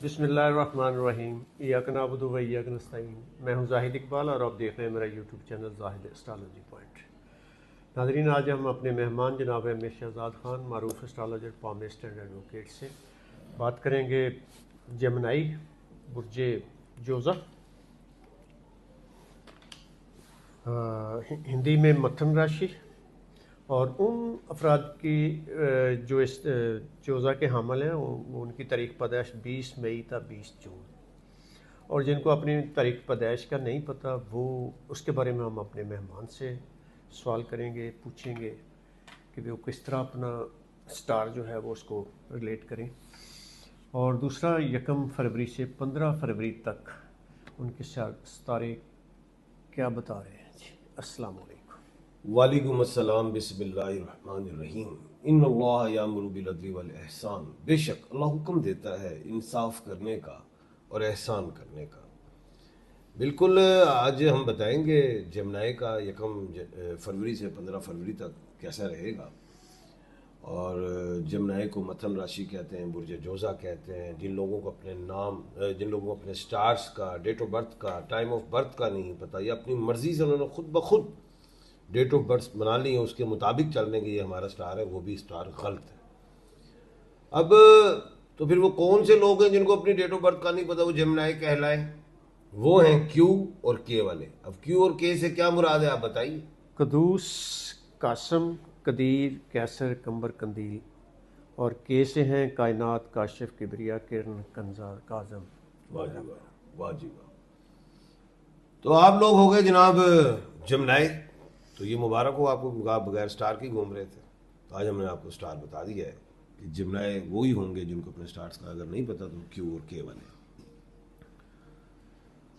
بسم اللہ الرحمن الرحیم، ایاک نعبد و ایاک نستعین۔ میں ہوں زاہد اقبال اور آپ دیکھ رہے ہیں میرا یوٹیوب چینل زاہد اسٹرالوجی پوائنٹ۔ ناظرین، آج ہم اپنے مہمان جناب امیر شہزاد خان، معروف اسٹرالوجر، پامسٹ اینڈ ایڈوکیٹ سے بات کریں گے جمنائی، برج جوزہ، ہندی میں متھن راشی، اور ان افراد کی جو اس جوزہ کے حامل ہیں، ان کی تاریخ پیدائش 20 مئی تا 20 جون، اور جن کو اپنی تاریخ پیدائش کا نہیں پتہ، وہ اس کے بارے میں ہم اپنے مہمان سے سوال کریں گے، پوچھیں گے کہ وہ کس طرح اپنا سٹار جو ہے وہ اس کو ریلیٹ کریں۔ اور دوسرا، 1 فروری سے 15 فروری تک ان کے ستارے کیا بتا رہے ہیں۔ جی السلام علیکم۔ وعلیکم السلام۔ بسم اللہ الرحمن الرحیم۔ ان اللہ یامر بالعدل والاحسان، بے شک اللہ حکم دیتا ہے انصاف کرنے کا اور احسان کرنے کا۔ بالکل، آج ہم بتائیں گے جمنائی کا 1 فروری سے 15 فروری تک کیسا رہے گا، اور جمنائی کو متھن راشی کہتے ہیں، برج جوزہ کہتے ہیں۔ جن لوگوں کو اپنے نام، جن لوگوں کو اپنے سٹارز کا، ڈیٹ آف برتھ کا، ٹائم آف برتھ کا نہیں پتہ، یا اپنی مرضی سے انہوں نے خود بخود ڈیٹ آف برتھ بنا لی ہے، اس کے مطابق چلنے کے یہ ہمارا سٹار ہے، وہ بھی سٹار غلط ہے۔ اب تو پھر وہ کون سے لوگ ہیں جن کو اپنی ڈیٹ آف برتھ کا نہیں پتا وہ جمنائی کہلائیں؟ وہ ہیں کیو اور کے والے۔ اب کیو اور کے سے کیا مراد ہے آپ بتائیے۔ قدوس، قاسم، قدیر، کیسر، کمبر، قندیل، اور کے سے ہیں کائنات، کاشف، کبریا، کرن، کنزا، کاظم۔ واہ جی واہ، واہ جی واہ۔ تو آپ لوگ ہو گئے جناب جمنائی، تو یہ مبارک ہو آپ کو، آپ بغیر سٹار کے گھوم رہے تھے، تو آج ہم نے آپ کو سٹار بتا دیا ہے کہ جمنائی وہی ہوں گے جن کو اپنے سٹارز کا اگر نہیں پتا تو کیو اور کے والے۔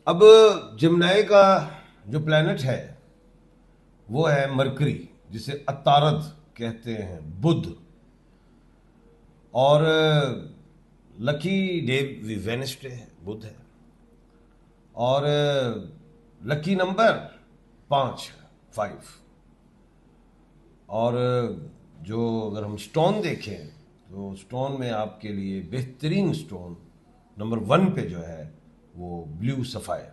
اب جمنائی کا جو پلانٹ ہے وہ ہے مرکری، جسے عطارد کہتے ہیں، بدھ، اور لکی ڈے وینسڈے ہے، بدھ ہے، اور لکی نمبر 5 اور جو اگر ہم سٹون دیکھیں تو سٹون میں آپ کے لیے بہترین سٹون نمبر 1 پہ جو ہے وہ بلیو سفائر،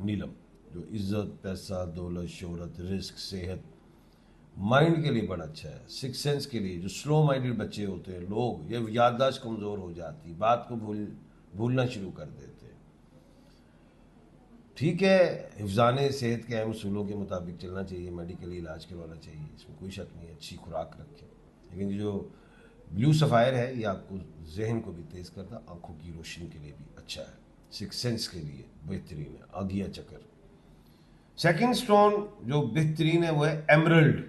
نیلم، جو عزت، پیسہ، دولت، شہرت، رزق، صحت، مائنڈ کے لیے بڑا اچھا ہے۔ سکس سینس کے لیے جو سلو مائنڈڈ بچے ہوتے ہیں لوگ، یہ یادداشت کمزور ہو جاتی، بات کو بھولنا شروع کر دیتے ہیں۔ ٹھیک ہے، حفظان صحت کے اہم اصولوں کے مطابق چلنا چاہیے، میڈیکلی علاج کروانا چاہیے، اس میں کوئی شک نہیں ہے، اچھی خوراک رکھیں، لیکن جو بلیو سفائر ہے یہ آپ کو ذہن کو بھی تیز کرتا، آنکھوں کی روشنی کے لیے بھی اچھا ہے، سکس سینس کے لیے بہترین ہے، آگیا چکر۔ سیکنڈ سٹون جو بہترین ہے وہ ہے ایمرلڈ،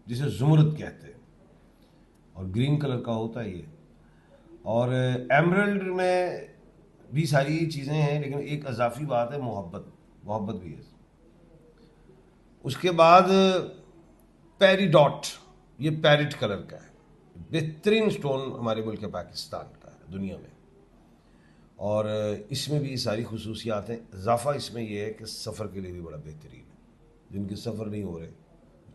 جسے زمرد کہتے ہیں، اور گرین کلر کا ہوتا ہے یہ۔ اور ایمرلڈ میں بھی ساری چیزیں ہیں، لیکن ایک اضافی بات ہے، محبت بھی ہے۔ اس کے بعد پیریڈاٹ، یہ پیرٹ کلر کا ہے، بہترین سٹون ہمارے ملک پاکستان کا ہے دنیا میں، اور اس میں بھی ساری خصوصیات ہیں۔ اضافہ اس میں یہ ہے کہ سفر کے لیے بھی بڑا بہترین ہے، جن کے سفر نہیں ہو رہے،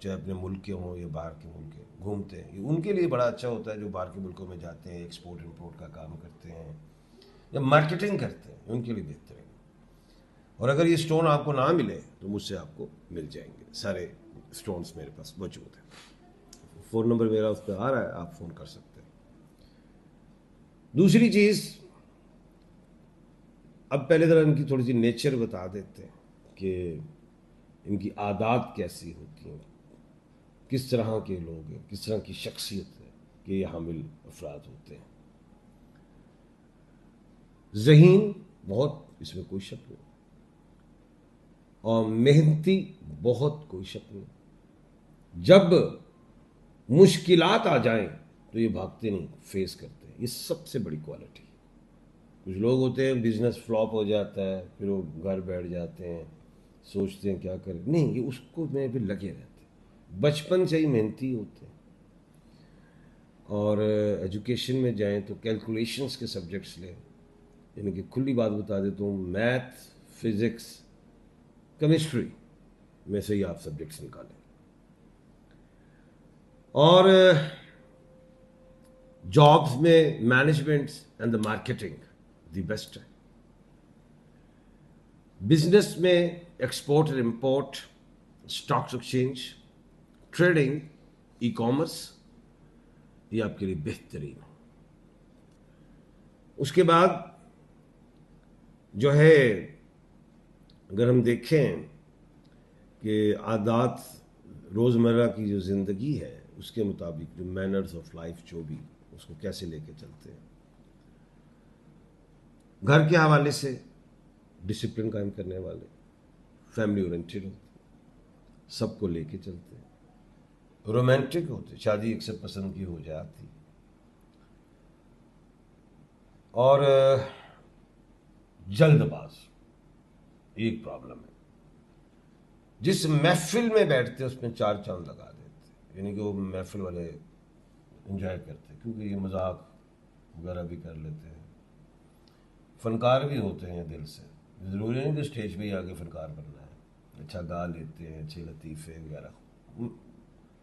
چاہے اپنے ملک کے ہوں یا باہر کے ملک کے، گھومتے ہیں، یہ ان کے لیے بڑا اچھا ہوتا ہے، جو باہر کے ملکوں میں جاتے ہیں، ایکسپورٹ امپورٹ کا کام کرتے ہیں یا مارکیٹنگ کرتے ہیں، ان کے لیے بہترین۔ اور اگر یہ سٹون آپ کو نہ ملے تو مجھ سے آپ کو مل جائیں گے، سارے سٹونز میرے پاس موجود ہیں، فون نمبر میرا اس پہ آ رہا ہے، آپ فون کر سکتے ہیں۔ دوسری چیز، اب پہلے ذرا ان کی تھوڑی سی نیچر بتا دیتے ہیں کہ ان کی عادات کیسی ہوتی ہیں، کس طرح کے لوگ ہیں، کس طرح کی شخصیت ہے کہ یہ حامل افراد ہوتے ہیں۔ ذہین بہت، اس میں کوئی شک نہیں، اور محنتی بہت، کوئی شک نہیں۔ جب مشکلات آ جائیں تو یہ بھاگتے نہیں، فیس کرتے ہیں، یہ سب سے بڑی کوالٹی ہے۔ کچھ لوگ ہوتے ہیں بزنس فلاپ ہو جاتا ہے، پھر وہ گھر بیٹھ جاتے ہیں، سوچتے ہیں کیا کریں، نہیں، یہ اس کو میں بھی لگے رہتے ہیں، بچپن سے ہی محنتی ہوتے ہیں۔ اور ایجوکیشن میں جائیں تو کیلکولیشنز کے سبجیکٹس لیں، یعنی کہ کھلی بات بتا دیتا ہوں، میتھ، فزکس، کیمسٹری میں سے ہی آپ سبجیکٹس نکالیں۔ اور جابس میں management and the marketing, the best ہے. بزنس میں ایکسپورٹ اور import, stock exchange, trading, e commerce, یہ آپ کے لیے بہترین ہے. اس کے بعد جو ہے اگر ہم دیکھیں کہ عادات روزمرہ کی جو زندگی ہے اس کے مطابق جو مینرز آف لائف جو بھی اس کو کیسے لے کے چلتے ہیں, گھر کے حوالے سے ڈسپلن قائم کرنے والے, فیملی اورینٹڈ ہوتے, سب کو لے کے چلتے, رومانٹک ہوتے, شادی ایک سے پسند کی ہو جاتی, اور جلد باز ایک پرابلم ہے. جس محفل میں بیٹھتے اس میں چار چاند لگا دیتے, یعنی کہ وہ محفل والے انجوائے کرتے کیونکہ یہ مذاق وغیرہ بھی کر لیتے ہیں, فنکار بھی ہوتے ہیں دل سے, ضروری نہیں کہ اسٹیج پہ ہی آگے فنکار بننا ہے, اچھا گا لیتے ہیں, اچھے لطیفے وغیرہ,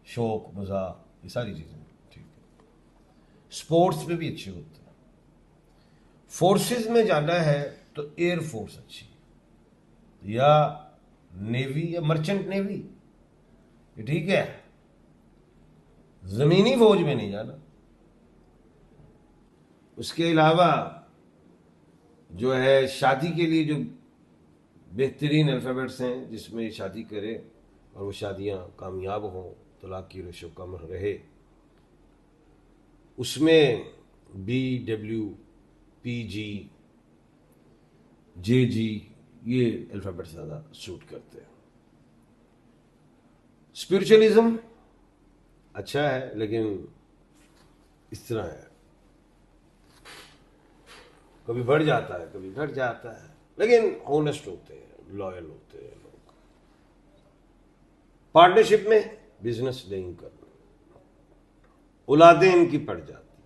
شوق مزاح یہ ساری چیزیں ٹھیک ہے. اسپورٹس میں بھی اچھے ہوتے ہیں. فورسز میں جانا ہے تو ایئر فورس اچھی ہے, یا نیوی یا مرچنٹ نیوی, یہ ٹھیک ہے. زمینی فوج میں نہیں جانا. اس کے علاوہ جو ہے شادی کے لیے جو بہترین الفابیٹس ہیں جس میں شادی کرے اور وہ شادیاں کامیاب ہوں, طلاق کی ریشو کم رہے, اس میں BW, PG, JG یہ الفابیٹ زیادہ سوٹ کرتے ہیں. اسپرچولیزم اچھا ہے لیکن اس طرح ہے, کبھی بڑھ جاتا ہے کبھی گھٹ جاتا ہے, لیکن آنیسٹ ہوتے ہیں, لائل ہوتے ہیں لوگ. پارٹنرشپ میں بزنس نہیں کرنا, اولادیں ان کی پڑ جاتی.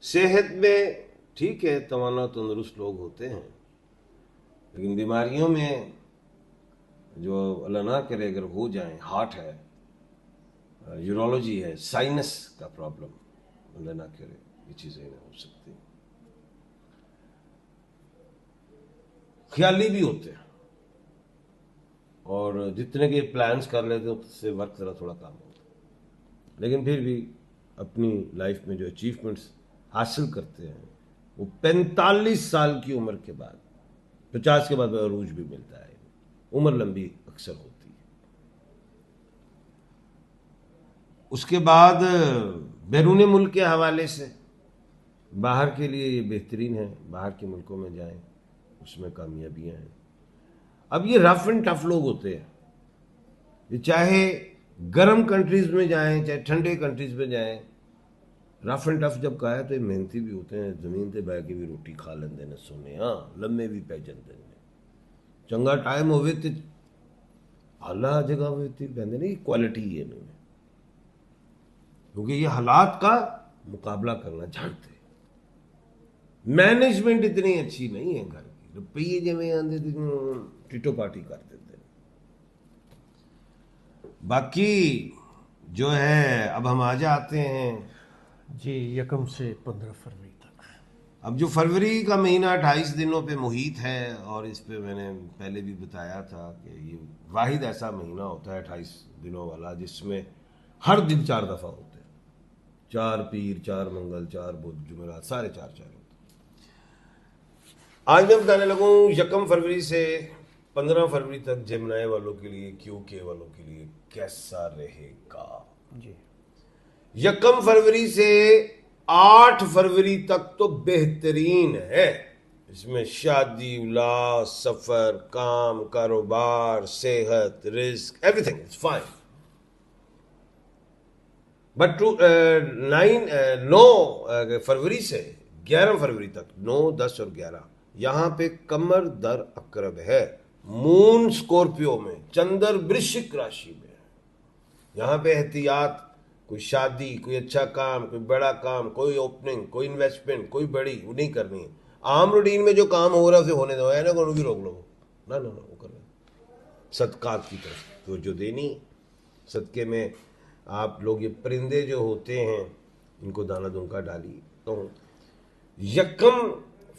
صحت میں ٹھیک ہے, توانا تندرست لوگ ہوتے ہیں, لیکن بیماریوں میں جو اللہ نہ کرے اگر ہو جائیں, ہارٹ ہے, یورولوجی ہے, سائنس کا پرابلم اللہ نہ کرے, یہ چیزیں نہ ہو سکتی. خیالی بھی ہوتے ہیں, اور جتنے کے پلانس کر لیتے ہیں اس سے ورک ذرا تھوڑا کام ہوتا ہے, لیکن پھر بھی اپنی لائف میں جو اچیومنٹس حاصل کرتے ہیں وہ 45 سال کی عمر کے بعد, 50 کے بعد عروج بھی ملتا ہے, عمر لمبی اکثر ہوتی ہے. اس کے بعد بیرون ملک کے حوالے سے باہر کے لیے یہ بہترین ہے, باہر کے ملکوں میں جائیں, اس میں کامیابیاں ہیں. اب یہ رف اینڈ ٹف لوگ ہوتے ہیں, یہ چاہے گرم کنٹریز میں جائیں چاہے ٹھنڈے کنٹریز میں جائیں, رف اینڈ ٹف جب کہا ہے تو یہ محنتی بھی ہوتے ہیں, زمین تے بہ کے بھی روٹی کھا لیندے نے سونے, ہاں لمے بھی پہ جاندے نے, چنگا ٹائم ہوئے تو اعلیٰ جگہ ہوتی بہندے نے, یہ کوالٹی ہے انہوں نے, کیونکہ یہ حالات کا مقابلہ کرنا جانتے. مینجمنٹ اتنی اچھی نہیں ہے گھر کی, روپیے جی میں آندے ٹیٹو پارٹی کر دیتے. باقی جو ہے اب ہم آ جاتے ہیں جی 1 سے 15 فروری تک. اب جو فروری کا مہینہ 28 دنوں پہ محیط ہے, اور اس پہ میں نے پہلے بھی بتایا تھا کہ یہ واحد ایسا مہینہ ہوتا ہے 28 دنوں والا جس میں ہر دن 4 دفعہ ہوتے ہیں, 4 پیر, 4 منگل, 4 بدھ, جمعرات, سارے 4 ہوتے ہیں. آج میں بتانے لگوں 1 فروری سے 15 فروری تک جمنائے والوں کے لیے, QK والوں کے لیے کیسا رہے گا. جی 1 فروری سے 8 فروری تک تو بہترین ہے. اس میں شادی, اولاد, سفر, کام, کاروبار, صحت, رزق, everything is fine. But 9 فروری سے 11 فروری تک, 9, 10 اور 11 یہاں پہ کمر در اقرب ہے. مون سکورپیو میں, چندر برشک راشی میں ہے. یہاں پہ احتیاط, کوئی شادی, کوئی اچھا کام, کوئی بڑا کام, کوئی اوپننگ, کوئی انویسٹمنٹ, کوئی بڑی وہ نہیں کرنی ہے. عام روٹین میں جو کام ہو رہا ہے اسے ہونے دو, ہے نا, کو بھی روک لو, نہ وہ کرنا. صدقات کی طرف توجہ دینی. صدقے میں آپ لوگ یہ پرندے جو ہوتے ہیں ان کو دانہ دنکا ڈالی. تو 1